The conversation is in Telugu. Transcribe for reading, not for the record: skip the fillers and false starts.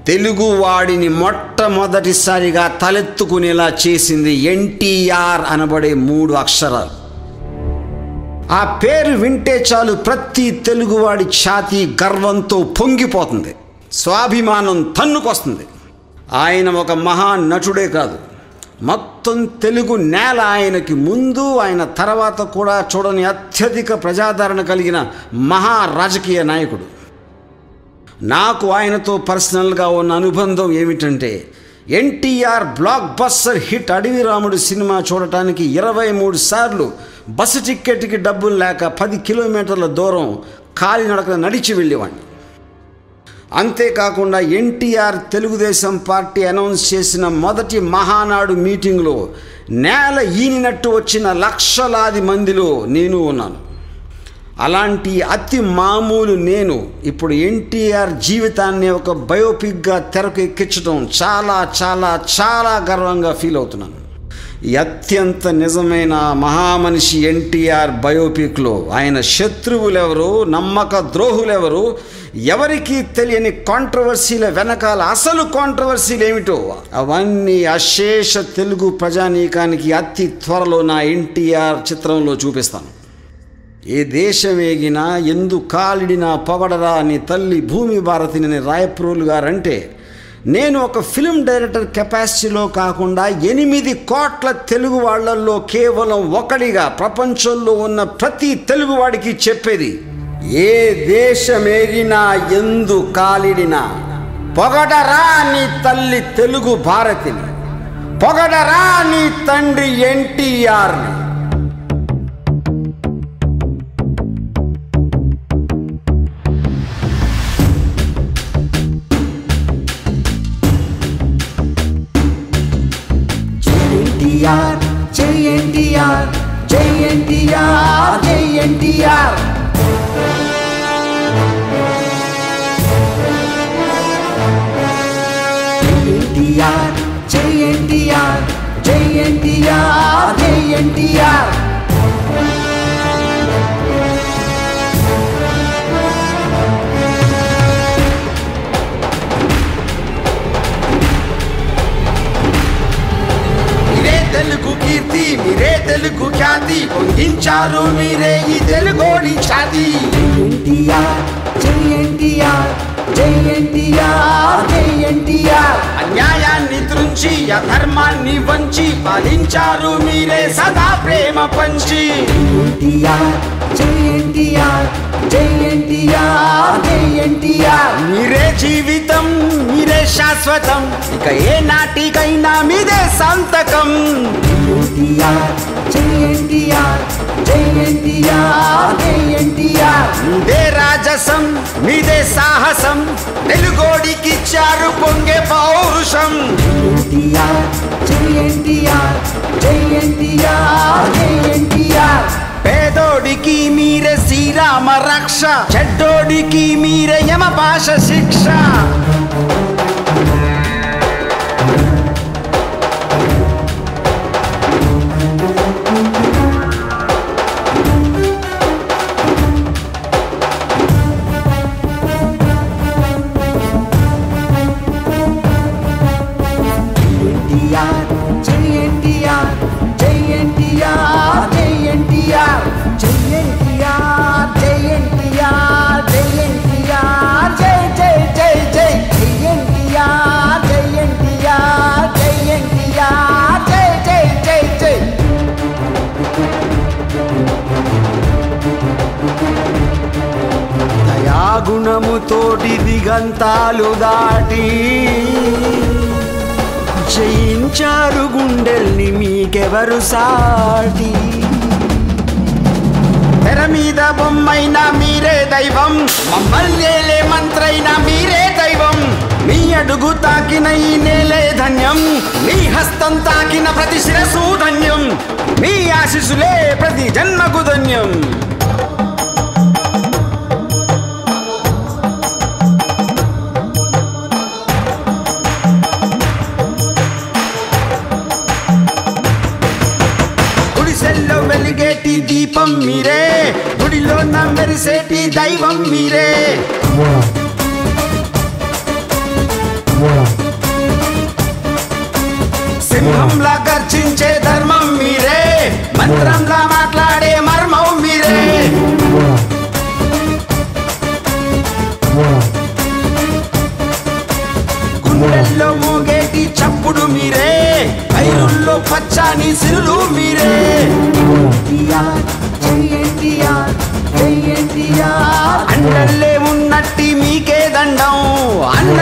తెలుగువాడిని మొట్టమొదటిసారిగా తలెత్తుకునేలా చేసింది ఎన్టీఆర్ అనబడే 3 అక్షరాలు. ఆ పేరు వింటే చాలు ప్రతి తెలుగువాడి ఛాతీ గర్వంతో పొంగిపోతుంది, స్వాభిమానం తన్నుకొస్తుంది. ఆయన ఒక మహానటుడే కాదు, మొత్తం తెలుగు నేల ఆయనకి ముందు, ఆయన తర్వాత కూడా చూడని అత్యధిక ప్రజాదరణ కలిగిన మహా రాజకీయ నాయకుడు. నాకు ఆయనతో పర్సనల్గా ఉన్న అనుబంధం ఏమిటంటే, ఎన్టీఆర్ బ్లాక్ బస్టర్ హిట్ అడవి రాముడు సినిమా చూడటానికి 23 సార్లు బస్సు టిక్కెట్కి డబ్బులు లేక 10 కిలోమీటర్ల దూరం కాలినడకన నడిచి వెళ్ళేవాడిని. అంతేకాకుండా ఎన్టీఆర్ తెలుగుదేశం పార్టీ అనౌన్స్ చేసిన మొదటి మహానాడు మీటింగ్లో నేల ఈనినట్టు వచ్చిన లక్షలాది మందిలో నేను ఉన్నాను. అలాంటి అతి మామూలు నేను ఇప్పుడు ఎన్టీఆర్ జీవితాన్ని ఒక బయోపిక్గా తెరకు ఎక్కించడం చాలా చాలా చాలా గర్వంగా ఫీల్ అవుతున్నాను. ఈ అత్యంత నిజమైన మహామనిషి ఎన్టీఆర్ బయోపిక్లో ఆయన శత్రువులెవరు, నమ్మక ద్రోహులెవరు, ఎవరికీ తెలియని కాంట్రవర్సీల వెనకాల అసలు కాంట్రవర్సీలు ఏమిటో అవన్నీ అశేష తెలుగు ప్రజానీకానికి అతి త్వరలో నా ఎన్టీఆర్ చిత్రంలో చూపిస్తాను. ఏ దేశమేగినా ఎందు కాలిడినా పొగడరా అని తల్లి భూమి భారతిని రాయప్రోలు గారంటే, నేను ఒక ఫిల్మ్ డైరెక్టర్ కెపాసిటీలో కాకుండా 8 కోట్ల తెలుగు వాళ్లల్లో కేవలం ఒకడిగా ప్రపంచంలో ఉన్న ప్రతి తెలుగువాడికి చెప్పేది, ఏ దేశమేగినా ఎందు కాలిడినా పొగడరా నీ తల్లి తెలుగు భారతిని, పొగడరా నీ తండ్రి ఎన్టీఆర్ని. జై ఎన్టీఆర్, జై ఎన్టీఆర్, జై ఎన్టీఆర్. ఎన్టీఆర్, జై ఎన్టీఆర్, జై ఎన్టీఆర్, జై ఎన్టీఆర్. తెలుగు కీర్తి మీరే, తెలుగు ఖ్యాతి పొందించారు మీరే ఈ తెలుగోడి ఛాతి. ఎన్టీఆర్, జై ఎన్టీఆర్, జై ఎన్టీఆర్, జై ఎన్టీఆర్. అన్యాయాన్ని త్రుంచి అధర్మాన్ని వంచి పాలించారు మీరే సదా ప్రేమ పంచి. ఎన్టీఆర్, జై ఎన్టీఆర్, జై ఎన్టీఆర్, జై ఎన్టీఆర్. మీరే జీవితం, మీరే శాశ్వతం, ఇక ఏ నాటికైనా మీదే సంతకం. ఎన్టీఆర్, జై ఎన్టీఆర్, జై ఎన్టీఆర్, జై ఎన్టీఆర్. మీదే రాజసం, మీదే సాహసం, తెలుగోడికిచ్చారు పొంగే పౌరుషం. ఎన్టీఆర్, జై ఎన్టీఆర్, జై ఎన్టీఆర్, జై ఎన్టీఆర్. పేదోడికి మీరే శ్రీరామ రక్ష, చెడ్డోడికి మీరే యమ భాష శిక్ష. ఎన్టీఆర్, జై ఎన్టీఆర్, జై ఎన్టీఆర్, జై ఎన్టీఆర్. జై ఎన్టీఆర్, జై ఎన్టీఆర్, జై ఎన్టీఆర్, జై జై జై జై. జై ఎన్టీఆర్, జై ఎన్టీఆర్, జై ఎన్టీఆర్, జై జై జై జై. దయాగుణముతోటి దిగంతాలు దాటి జయించారు గుండెల్ని మీకెవరు సాటి. తెర మీద బొమ్మైనా మీరే దైవం, మమ్మల్ని మంత్రైనా మీరే దైవం. మీ అడుగు తాకిన ఈ నేలే ధన్యం, మీ హస్తం తాకిన ప్రతి శిరసు ధన్యం, మీ ఆశీస్సులే ప్రతి జన్మకు ధన్యం. వెలిగేటి దీపం మీరే, గుడిలో మెరిసేటి దైవం మీరే. మంత్రంలా మాట్లాడే మర్మం మీరే. గుండెల్లో మోగేటి చప్పుడు మీరే, ఐరుల్లో పచ్చాని సిరులు మీరే. అండల్లే ఉన్నట్టి మీకే దండం, అన్న